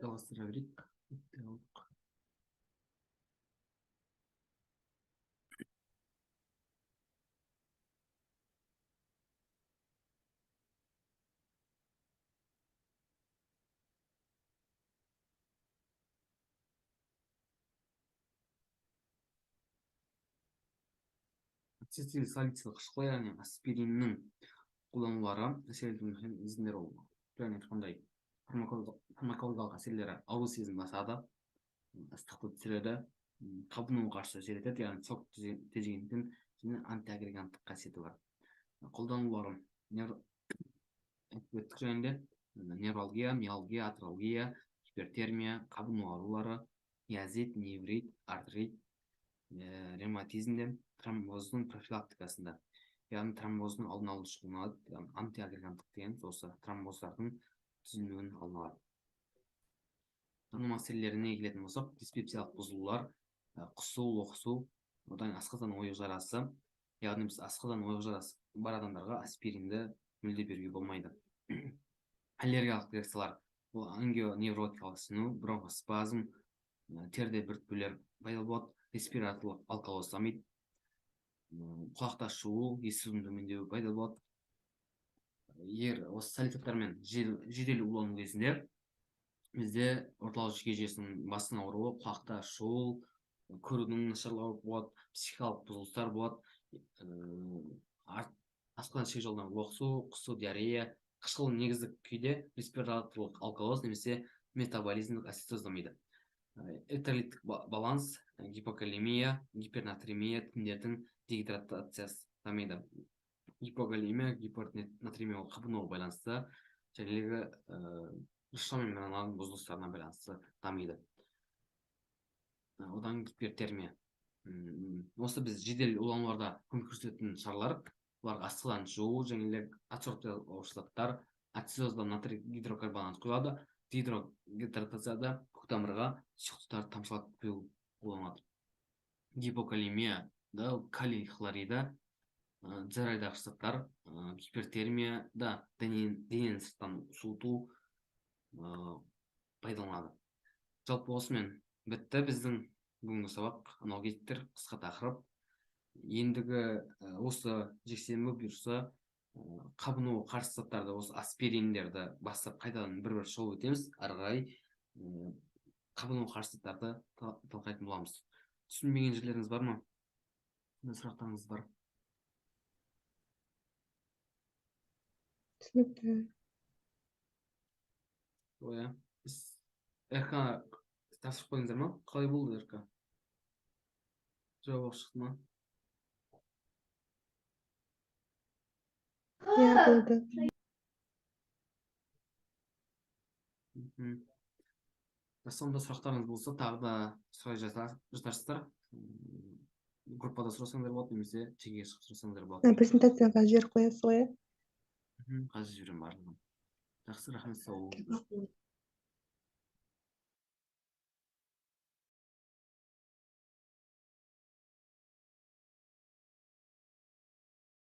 жалғастыра берейік. Ацетил салицилік қышқыл, яғни аспириннің қолданулары әсердің механизмдері ол және айтқандай фармакологиялық әсерлері ауру сезім басады, ыстықты түсіреді, қабынуға қарсы әсер етеді, яғни сок тежегендіктен және антиагреганттық қасиеті бар. Қолданулары жөнінде невралгия, миалгия, атралгия, гипертермия, қабыну аурулары, миозит, неврит, артрит, ревматизмде, тромбоздың профилактикасында, яғни тромбоздың алдын алу үшін қолданылады, антиагреганттық деген осы тромбоздардың түзілуін алдын алады. Тану мәселелеріне келетін болсақ, диспепсиялық бұзылулар, құсу, лоқсу, одан асқазан ойық жарасы, яғни біз асқазан ойық жарасы бар адамдарға аспиринді мүлде беруге болмайды. Аллергиялық реакциялар, бұл ангионевротикалық ісіну, бронхоспазм, терде біртпелер пайда болады, респираторлық алкалоз дамиды, құлақта шуыл, естудің төмендеуі пайда болады. Егер осы салициліктермен жедел улану кезінде бізде орталық жүйке жүйесінің басының ауруы, құлақта шуыл, көрудің нашарлауы болады, психикалық бұзылыстар болады, асқазан ішек жолынан лоқсу, құсу, диарея, қышқыл негіздік күйде респираторлық алкалоз немесе метаболизмдік ацетоз дамиды. Электролиттік баланс, гипокалемия, гипернатремия, тіндердің дегидратациясы дамиды. Гипокалемия, гипернатремия қабынуға байланысты, жәнелегі шаммен мыналардың бұзылыстарына байланысты дамиды. Одан гипертермия. Осы біз жедел улануларда көмек көрсететін шаралар, оларға асқазан жуу, жәнелік адсорбциялық ауырсыздықтар, ацетозда натрий гидрокарбонат құйылады, дегидратацияда көктамырға сұйықтықтар тамшылатып құю қолданылады. Гипокалемияда калий хлориді, дзерайдағы заттар, гипертермияда денені сырттан суыту пайдаланады. Жалпы осымен бітті біздің бүгінгі сабақ, аналгетиктер, қысқа тақырып. Ендігі осы жексенбі бұйырса қабыну қарсы заттарды, осы аспириндерді бастап қайтадан бір-бір шолып өтеміз. Ары қарай қабыну қарсы заттарды талқылайтын боламыз. Түсінбеген жерлеріңіз бар ма? Сұрақтарыңыз бар? Түсінікті. Оя. РК тапсырып қойдыңыздар ма? Қалай болды РК? Жауап шықты ма? Иә, болды. Сонда сұрақтарыңыз болса, тағы да сұрай жатарсыздар. Группада сұрасаңдар болады, немесе жеке шығып сұрасаңдар болады. Презентацияға жіберіп қоясыз ғой. Қазір жіберемін барлығын. Жақсы, рахмет, сау болыңыздар.